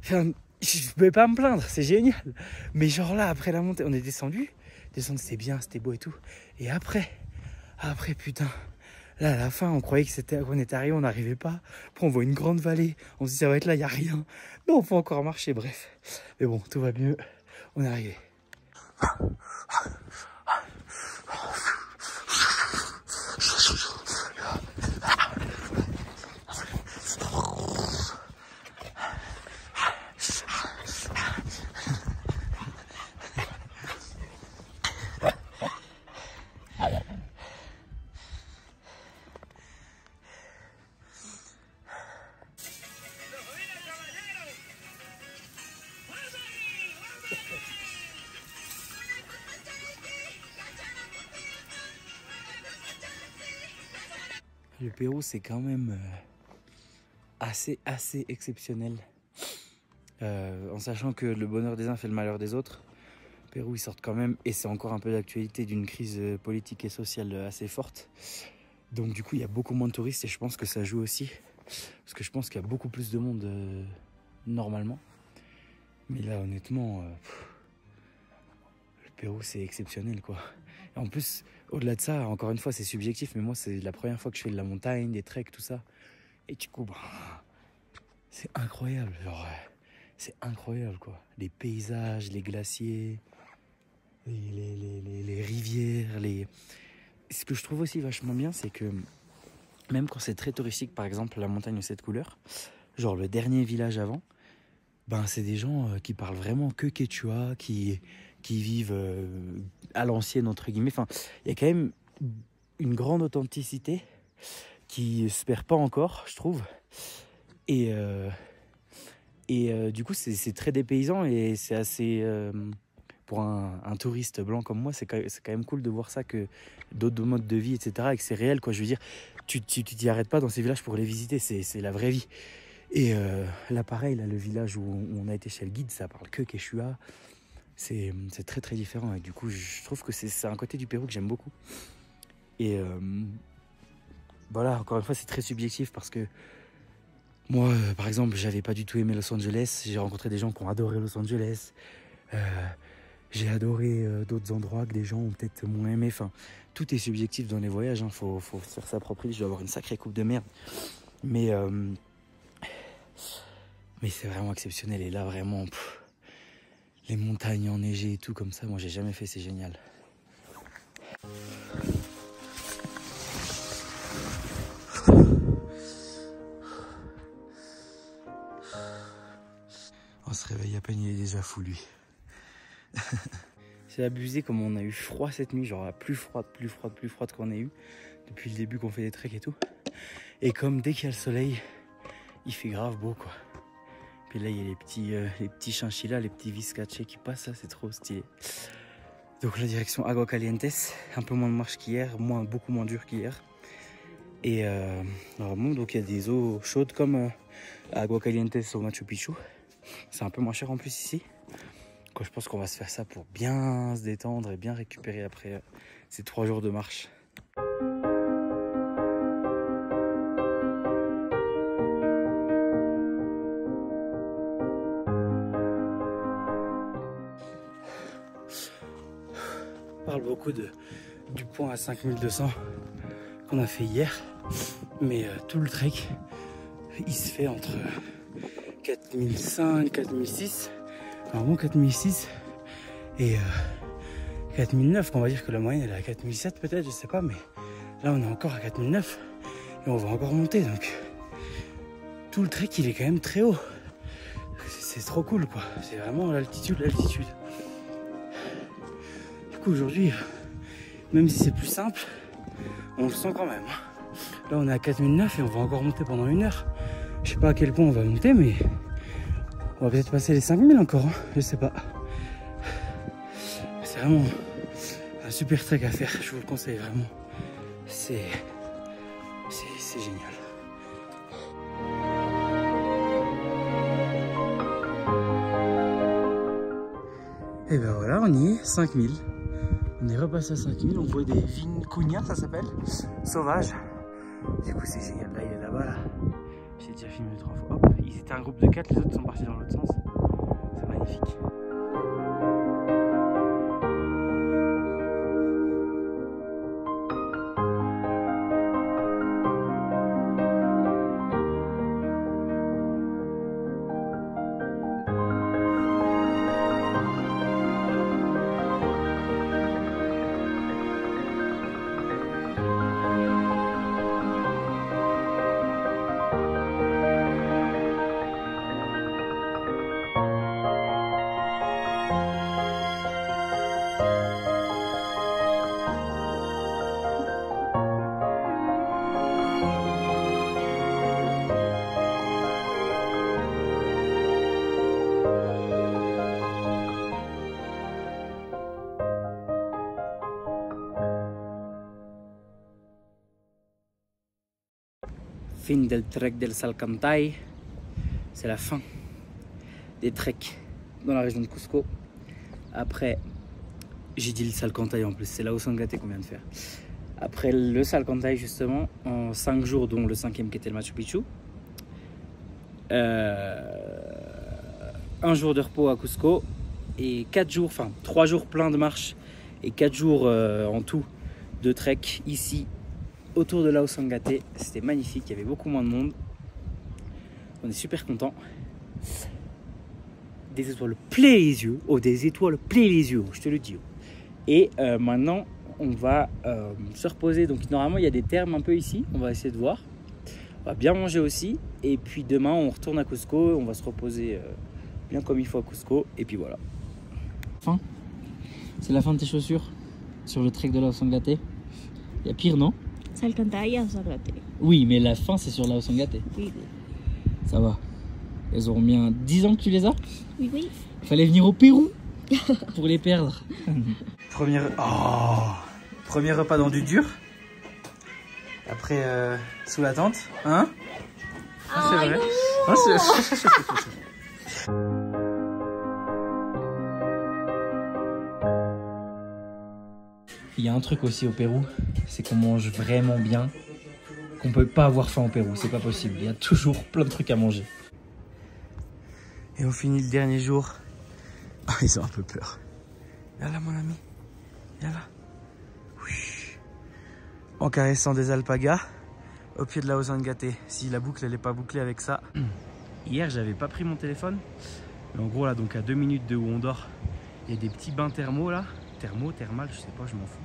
Enfin, je pouvais pas me plaindre, c'est génial. Mais genre là après la montée, on est descendu c'était bien, c'était beau et tout. Et après putain, là à la fin on croyait qu'on était arrivé, on n'arrivait pas. Après on voit une grande vallée, on se dit ça va être là, il n'y a rien. Non, on faut encore marcher, bref. Mais bon, tout va mieux, on est arrivé. Le Pérou, c'est quand même assez exceptionnel. En sachant que le bonheur des uns fait le malheur des autres. Pérou, ils sortent quand même, et c'est encore un peu d'actualité, d'une crise politique et sociale assez forte. Donc du coup, il y a beaucoup moins de touristes et je pense que ça joue aussi. Parce que je pense qu'il y a beaucoup plus de monde normalement. Mais là, honnêtement, le Pérou, c'est exceptionnel, quoi. Et en plus, au-delà de ça, encore une fois, c'est subjectif, mais moi, c'est la première fois que je fais de la montagne, des treks, tout ça. Et du coup, c'est incroyable. Genre, c'est incroyable, quoi. Les paysages, les glaciers, les rivières, Ce que je trouve aussi vachement bien, c'est que même quand c'est très touristique, par exemple, la montagne aux 7 couleurs, genre le dernier village avant, ben c'est des gens qui parlent vraiment que quechua, qui vivent à l'ancienne, entre guillemets. Enfin, il y a quand même une grande authenticité qui se perd pas encore, je trouve. Et du coup, c'est très dépaysant et c'est assez... pour un touriste blanc comme moi, c'est quand même cool de voir ça, que d'autres modes de vie, etc. Et que c'est réel, quoi. Je veux dire, tu t'y arrêtes pas dans ces villages pour les visiter, c'est la vraie vie. Et là, pareil, là, le village où on a été chez le guide, ça parle que quechua. C'est très très différent. Et du coup, je trouve que c'est un côté du Pérou que j'aime beaucoup. Et voilà, encore une fois, c'est très subjectif parce que moi, par exemple, j'avais pas du tout aimé Los Angeles. J'ai rencontré des gens qui ont adoré Los Angeles. J'ai adoré d'autres endroits que des gens ont peut-être moins aimé. Enfin, tout est subjectif dans les voyages. Hein. Faut se faire sa propre idée. Je dois avoir une sacrée coupe de merde. Mais c'est vraiment exceptionnel. Et là, vraiment, les montagnes enneigées et tout comme ça, moi, j'ai jamais fait. C'est génial. On se réveille à peine, il est déjà fou, lui. C'est abusé comme on a eu froid cette nuit, genre la plus froide qu'on ait eu depuis le début qu'on fait des treks et tout. Et comme dès qu'il y a le soleil, il fait grave beau, quoi. Puis là, il y a les petits chinchillas, les petits viscaches qui passent, là, c'est trop stylé. Donc la direction Aguascalientes, un peu moins de marche qu'hier, beaucoup moins dur qu'hier. Et normalement, donc il y a des eaux chaudes comme à Aguascalientes au Machu Picchu. C'est un peu moins cher en plus ici. Donc, je pense qu'on va se faire ça pour bien se détendre et bien récupérer après ces 3 jours de marche. On parle beaucoup du point à 5200 qu'on a fait hier, mais tout le trek il se fait entre 4005, 4006, normalement 4006 et 4009, qu'on va dire que la moyenne elle est à 4007 peut-être, je sais pas, mais là on est encore à 4009 et on va encore monter, donc tout le trek il est quand même très haut. C'est trop cool, quoi, c'est vraiment l'altitude. Du coup aujourd'hui, même si c'est plus simple, on le sent quand même. Là on est à 4009 et on va encore monter pendant 1 heure. Je sais pas à quel point on va monter, mais on va peut-être passer les 5000 encore, hein, je sais pas. C'est vraiment un super trek à faire, je vous le conseille vraiment. C'est génial. Et ben voilà, on y est, 5000. On est repassé à 5000, on voit des vincunha, ça s'appelle, sauvages. Du coup c'est génial, là il est là-bas là. J'ai déjà filmé 3 fois. Hop, ils étaient un groupe de 4, les autres sont partis dans l'autre sens. C'est magnifique. Fin del trek del Salcantay. C'est la fin des treks dans la région de Cusco. Après, j'ai dit le Salcantay en plus, c'est là au Sangate qu'on vient de faire. Après le Salcantay justement, en 5 jours, dont le 5e qui était le Machu Picchu. 1 jour de repos à Cusco et 4 jours, enfin 3 jours plein de marche et 4 jours en tout de trek ici autour de Lao Sangate. C'était magnifique, il y avait beaucoup moins de monde. On est super contents. Des étoiles plein les yeux, oh des étoiles plein les yeux, je te le dis. Et maintenant on va se reposer. Donc normalement il y a des thermes un peu ici, on va essayer de voir. On va bien manger aussi. Et puis demain on retourne à Cusco, on va se reposer bien comme il faut à Cusco. Et puis voilà. Fin. C'est la fin de tes chaussures sur le trek de Lao Sangate. Il y a pire, non? Salcantay ou Sangate? Oui, mais la fin c'est sur Lao Sangate. Oui. Ça va. Elles auront bien 10 ans que tu les as? Oui, oui. Il fallait venir au Pérou pour les perdre. Premier repas dans du dur. Après, sous la tente. Hein? Ah, c'est vrai. Ah, il y a un truc aussi au Pérou, c'est qu'on mange vraiment bien, qu'on peut pas avoir faim au Pérou, c'est pas possible. Il y a toujours plein de trucs à manger. Et on finit le dernier jour. Oh, ils ont un peu peur. Viens là mon ami, viens là. Oui. En caressant des alpagas au pied de la Sangate. Si la boucle elle est pas bouclée avec ça. Hier j'avais pas pris mon téléphone. Mais en gros là, donc à 2 minutes de où on dort, il y a des petits bains thermaux là. Thermal, je sais pas, je m'en fous.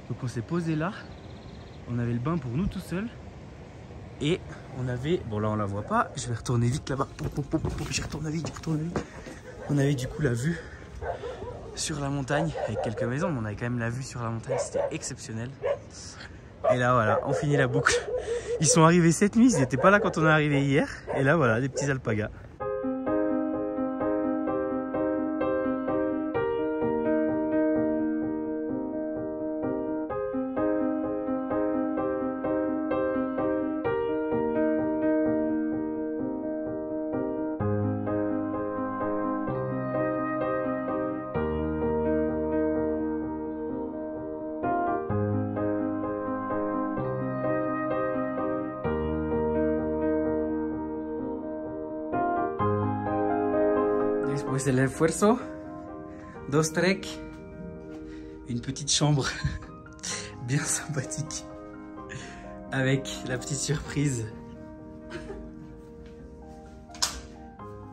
Donc on s'est posé là. On avait le bain pour nous tout seuls. Et on avait, bon là on la voit pas, je vais retourner vite là-bas. Je retourne vite. On avait du coup la vue sur la montagne, avec quelques maisons, mais on avait quand même la vue sur la montagne, c'était exceptionnel. Et là voilà, on finit la boucle. Ils sont arrivés cette nuit, ils n'étaient pas là quand on est arrivé hier. Et là voilà, des petits alpagas. Después del esfuerzo, 2 treks, une petite chambre bien sympathique avec la petite surprise.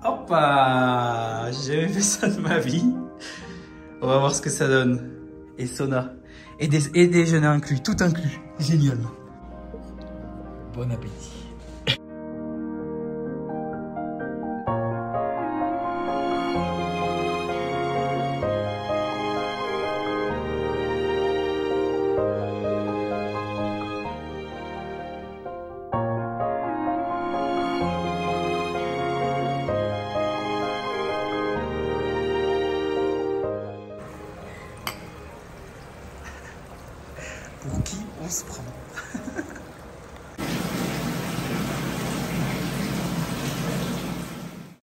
Hop, j'ai jamais fait ça de ma vie. On va voir ce que ça donne. Et sauna. Et déjeuner inclus, tout inclus. Génial. Bon appétit. Pour qui on se prend?